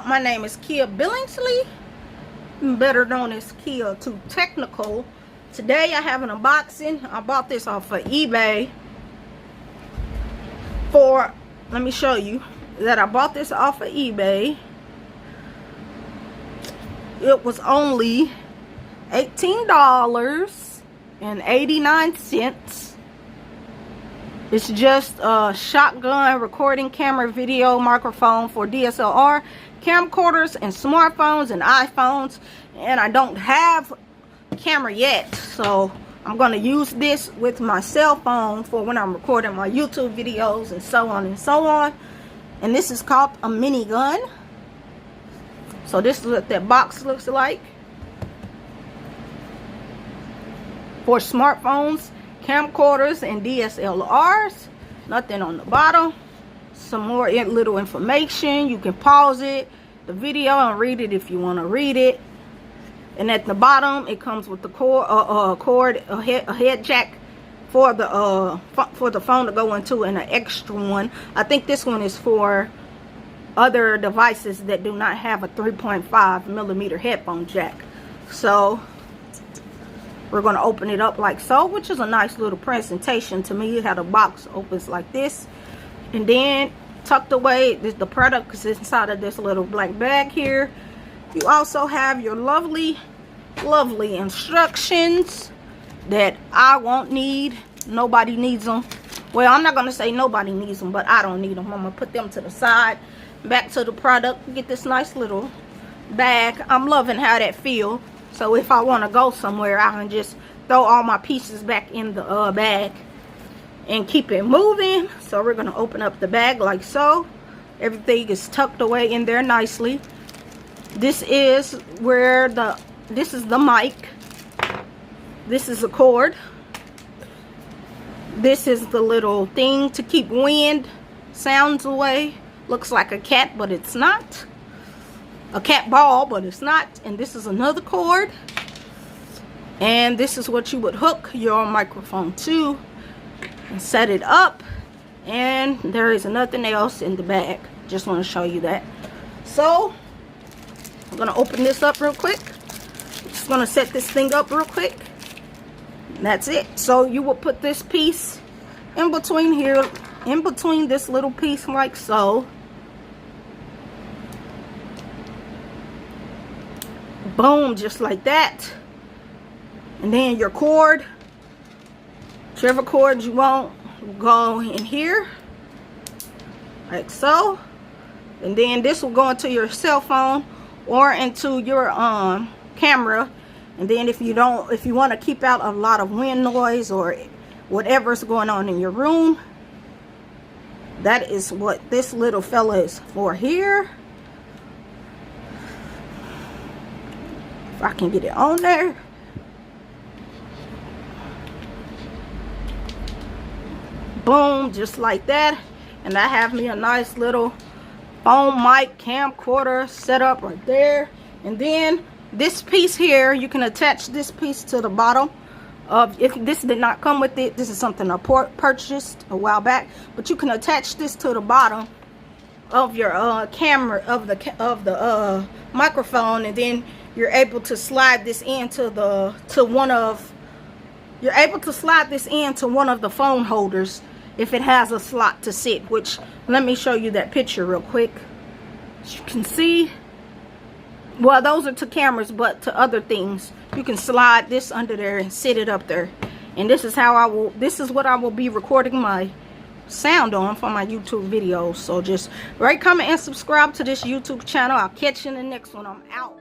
My name is Kia Billingsley, better known as Kia Too Technical. Today I have an unboxing. I bought this off of eBay for, let me show you that I bought this off of eBay. It was only $18.89. It's just a shotgun recording camera video microphone for DSLR, camcorders, and smartphones and iPhones. And I don't have a camera yet, so I'm going to use this with my cell phone for when I'm recording my YouTube videos and so on and so on. And this is called a minigun. So this is what that box looks like for smartphones, camcorders, and DSLRs. Nothing on the bottom. Some more little information. You can pause it, the video, and read it if you want to read it. And at the bottom, it comes with the a head jack for the phone to go into, and an extra one. I think this one is for other devices that do not have a 3.5mm headphone jack. So we're going to open it up like so, which is a nice little presentation to me. How the box opens like this, and then tucked away, the product is inside of this little black bag here. You also have your lovely instructions that I won't need. Nobody needs them. Well, I'm not going to say nobody needs them, but I don't need them. I'm going to put them to the side. Back to the product. Get this nice little bag. I'm loving how that feels. So if I want to go somewhere, I can just throw all my pieces back in the bag and keep it moving. So we're going to open up the bag like so. Everything is tucked away in there nicely. This is where this is the mic. This is a cord. This is the little thing to keep wind sounds away. Looks like a cat, but it's not. A cat ball, but it's not. And this is another cord. And this is what you would hook your microphone to and set it up. And there is nothing else in the bag. Just want to show you that. So I'm going to open this up real quick. Just going to set this thing up real quick. And that's it. So you will put this piece in between here, in between this little piece like so. Boom, just like that. And then your cord, whichever cord you want, will go in here like so. And then this will go into your cell phone or into your camera. And then if you want to keep out a lot of wind noise or whatever's going on in your room, that is what this little fella is for here. If I can get it on there. Boom, just like that. And I have me a nice little phone mic camcorder set up right there. And then this piece here, you can attach this piece to the bottom of, if this did not come with it, this is something I purchased a while back, but you can attach this to the bottom of your camera, of the microphone, and then you're able to slide this into one of the phone holders if it has a slot to sit. Which, let me show you that picture real quick. As you can see, well, those are to cameras, but to other things, you can slide this under there and sit it up there. And this is how this is what I will be recording my sound on for my YouTube videos. So just rate, comment, and subscribe to this YouTube channel. I'll catch you in the next one. I'm out.